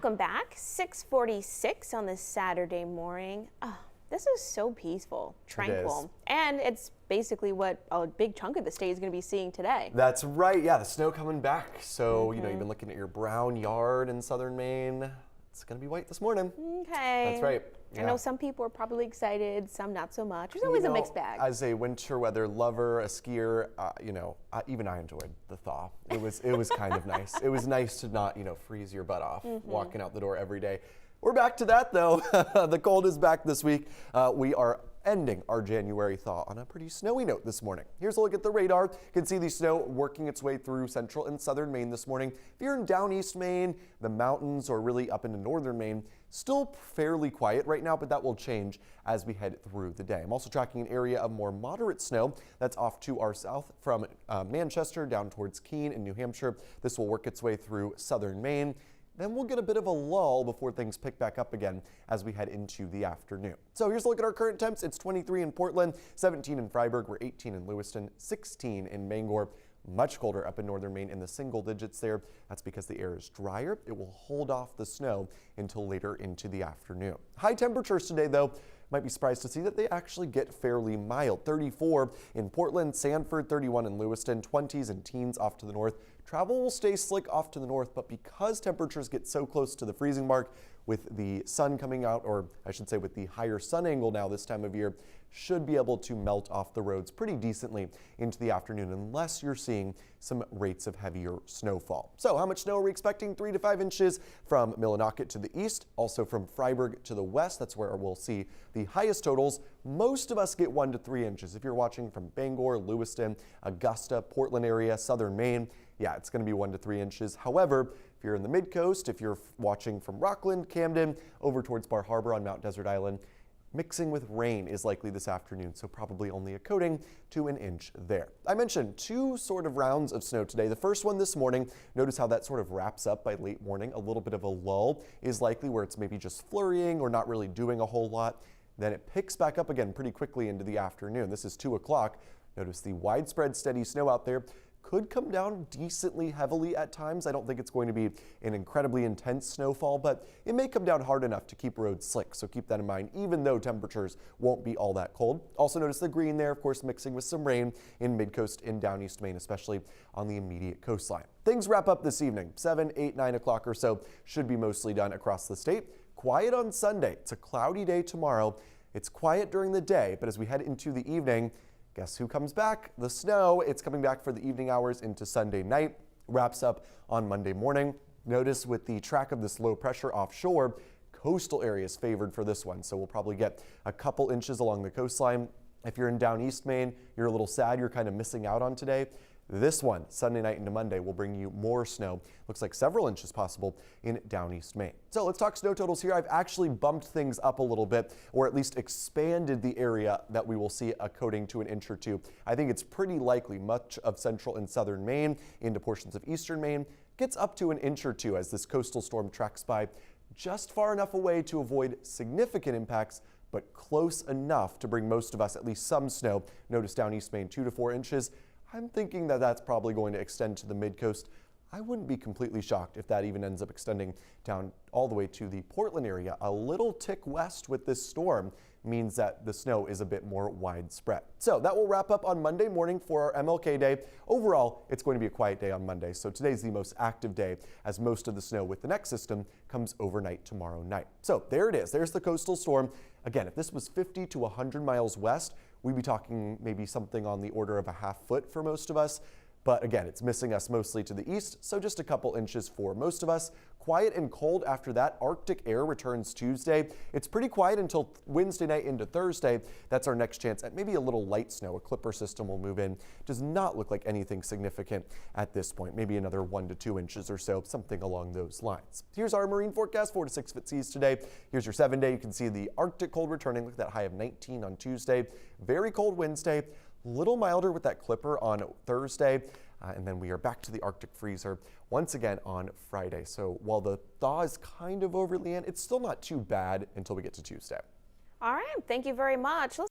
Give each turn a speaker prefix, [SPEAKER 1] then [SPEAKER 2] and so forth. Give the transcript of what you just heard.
[SPEAKER 1] Welcome back. 6:46 on this Saturday morning. Oh, this is so peaceful, tranquil, and it's basically what a big chunk of the state is going to be seeing today.
[SPEAKER 2] That's right. Yeah, the snow coming back. So, you've been looking at your brown yard in southern Maine. It's going to be white this morning.
[SPEAKER 1] Okay.
[SPEAKER 2] That's right.
[SPEAKER 1] I know some people are probably excited, some not so much. There's always a mixed bag.
[SPEAKER 2] As a winter weather lover, a skier, even I enjoyed the thaw. It was kind of nice. It was nice to not, freeze your butt off walking out the door every day. We're back to that though. The cold is back this week. We are ending our January thaw on a pretty snowy note this morning. Here's a look at the radar. You can see the snow working its way through central and southern Maine this morning. If you're in down east Maine, the mountains, or really up into northern Maine, still fairly quiet right now, but that will change as we head through the day. I'm also tracking an area of more moderate snow that's off to our south from Manchester down towards Keene in New Hampshire. This will work its way through southern Maine. Then we'll get a bit of a lull before things pick back up again as we head into the afternoon. So here's a look at our current temps. It's 23 in Portland, 17 in Freiburg, we're 18 in Lewiston, 16 in Bangor. Much colder up in northern Maine in the single digits there. That's because the air is drier. It will hold off the snow until later into the afternoon. High temperatures today though. Might be surprised to see that they actually get fairly mild. 34 in Portland, Sanford, 31 in Lewiston, 20s and teens off to the north. Travel will stay slick off to the north, but because temperatures get so close to the freezing mark with the sun coming out, or I should say with the higher sun angle now this time of year, should be able to melt off the roads pretty decently into the afternoon unless you're seeing some rates of heavier snowfall. So how much snow are we expecting? 3 to 5 inches from Millinocket to the east, also from Freiburg to the west. That's where we'll see the highest totals. Most of us get 1 to 3 inches. If you're watching from Bangor, Lewiston, Augusta, Portland area, southern Maine, yeah, it's going to be 1 to 3 inches. However, if you're in the mid-coast, if you're watching from Rockland, Camden, over towards Bar Harbor on Mount Desert Island, mixing with rain is likely this afternoon, so probably only a coating to an inch there. I mentioned 2 sort of rounds of snow today. The first one this morning, notice how that sort of wraps up by late morning. A little bit of a lull is likely where it's maybe just flurrying or not really doing a whole lot. Then it picks back up again pretty quickly into the afternoon. This is 2 o'clock. Notice the widespread steady snow out there. Could come down decently heavily at times. I don't think it's going to be an incredibly intense snowfall, but it may come down hard enough to keep roads slick. So keep that in mind, even though temperatures won't be all that cold. Also notice the green there, of course, mixing with some rain in mid-coast and down east Maine, especially on the immediate coastline. Things wrap up this evening, 7, 8, 9 o'clock or so, should be mostly done across the state. Quiet on Sunday. It's a cloudy day tomorrow. It's quiet during the day, but as we head into the evening, guess who comes back? The snow. It's coming back for the evening hours into Sunday night. Wraps up on Monday morning. Notice with the track of this low pressure offshore, coastal areas favored for this one. So we'll probably get a couple inches along the coastline. If you're in down east Maine, you're a little sad you're kind of missing out on today. This one, Sunday night into Monday, will bring you more snow. Looks like several inches possible in down east Maine. So let's talk snow totals here. I've actually bumped things up a little bit, or at least expanded the area that we will see a coating to an inch or 2. I think it's pretty likely much of central and southern Maine into portions of eastern Maine gets up to an inch or 2 as this coastal storm tracks by just far enough away to avoid significant impacts, but close enough to bring most of us at least some snow. Notice down east Maine 2 to 4 inches. I'm thinking that that's probably going to extend to the mid-coast. I wouldn't be completely shocked if that even ends up extending down all the way to the Portland area. A little tick west with this storm means that the snow is a bit more widespread. So that will wrap up on Monday morning for our MLK Day. Overall, it's going to be a quiet day on Monday, so today's the most active day as most of the snow with the next system comes overnight tomorrow night. So there it is. There's the coastal storm. Again, if this was 50 to 100 miles west, we'd be talking maybe something on the order of a ½ foot for most of us. But again, it's missing us mostly to the east, so just a couple inches for most of us. Quiet and cold after that. Arctic air returns Tuesday. It's pretty quiet until Wednesday night into Thursday. That's our next chance at maybe a little light snow. A clipper system will move in. Does not look like anything significant at this point. Maybe another 1 to 2 inches or so, something along those lines. Here's our marine forecast, 4 to 6 foot seas today. Here's your 7-day. You can see the Arctic cold returning. Look at that high of 19 on Tuesday. Very cold Wednesday. Little milder with that clipper on Thursday. And then we are back to the Arctic freezer once again on Friday. So while the thaw is kind of over, Leanne, it's still not too bad until we get to Tuesday.
[SPEAKER 1] All right, thank you very much.